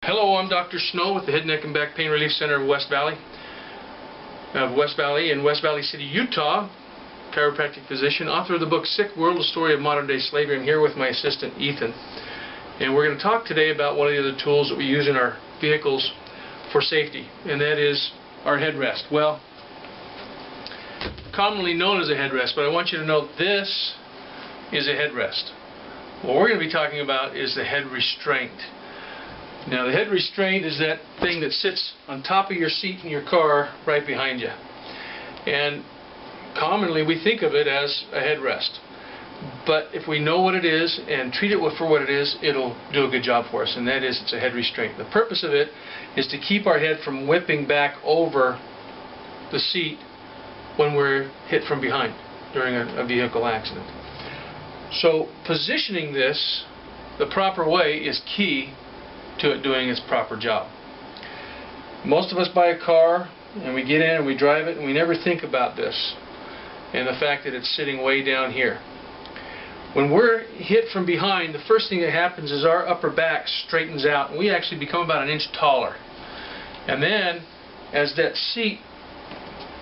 Hello, I'm Dr. Snow with the Head, Neck, and Back Pain Relief Center of West Valley in West Valley City, Utah. Chiropractic physician, author of the book Sick World: The Story of Modern Day Slavery. I'm here with my assistant Ethan, and we're going to talk today about one of the other tools that we use in our vehicles for safety, and that is our headrest. Well, commonly known as a headrest, but I want you to know this is a headrest. What we're going to be talking about is the head restraint. Now, the head restraint is that thing that sits on top of your seat in your car right behind you. And commonly we think of it as a headrest. But if we know what it is and treat it for what it is, it'll do a good job for us, and that is it's a head restraint. The purpose of it is to keep our head from whipping back over the seat when we're hit from behind during a vehicle accident. So positioning this the proper way is key to it doing its proper job. Most of us buy a car and we get in and we drive it and we never think about this and the fact that it's sitting way down here. When we're hit from behind, the first thing that happens is our upper back straightens out and we actually become about an inch taller. And then as that seat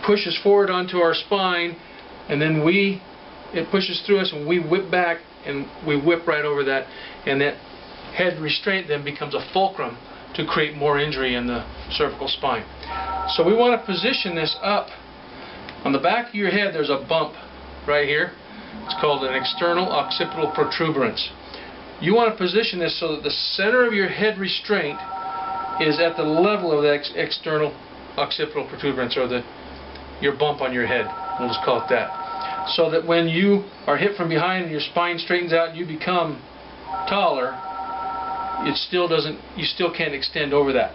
pushes forward onto our spine, and then it pushes through us and we whip back and we whip right over that, and that head restraint then becomes a fulcrum to create more injury in the cervical spine. So we want to position this up. On the back of your head there's a bump right here. It's called an external occipital protuberance. You want to position this so that the center of your head restraint is at the level of the external occipital protuberance, or your bump on your head. We'll just call it that. So that when you are hit from behind and your spine straightens out and you become taller, you still can't extend over that.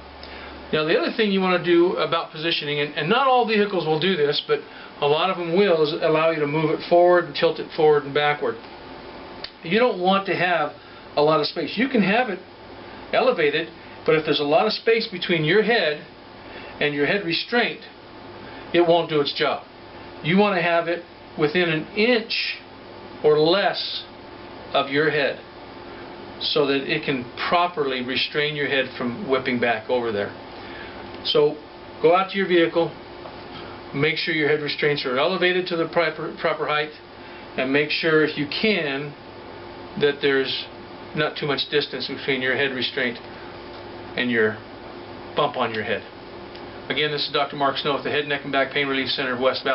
Now, the other thing you want to do about positioning, and not all vehicles will do this, but a lot of them will, is allow you to move it forward and tilt it forward and backward. You don't want to have a lot of space. You can have it elevated, but if there's a lot of space between your head and your head restraint, it won't do its job. You want to have it within an inch or less of your head, so that it can properly restrain your head from whipping back over there. So go out to your vehicle, make sure your head restraints are elevated to the proper height, and make sure, if you can, that there's not too much distance between your head restraint and your bump on your head. Again, this is Dr. Mark Snow with the Head, Neck, and Back Pain Relief Center of West Valley.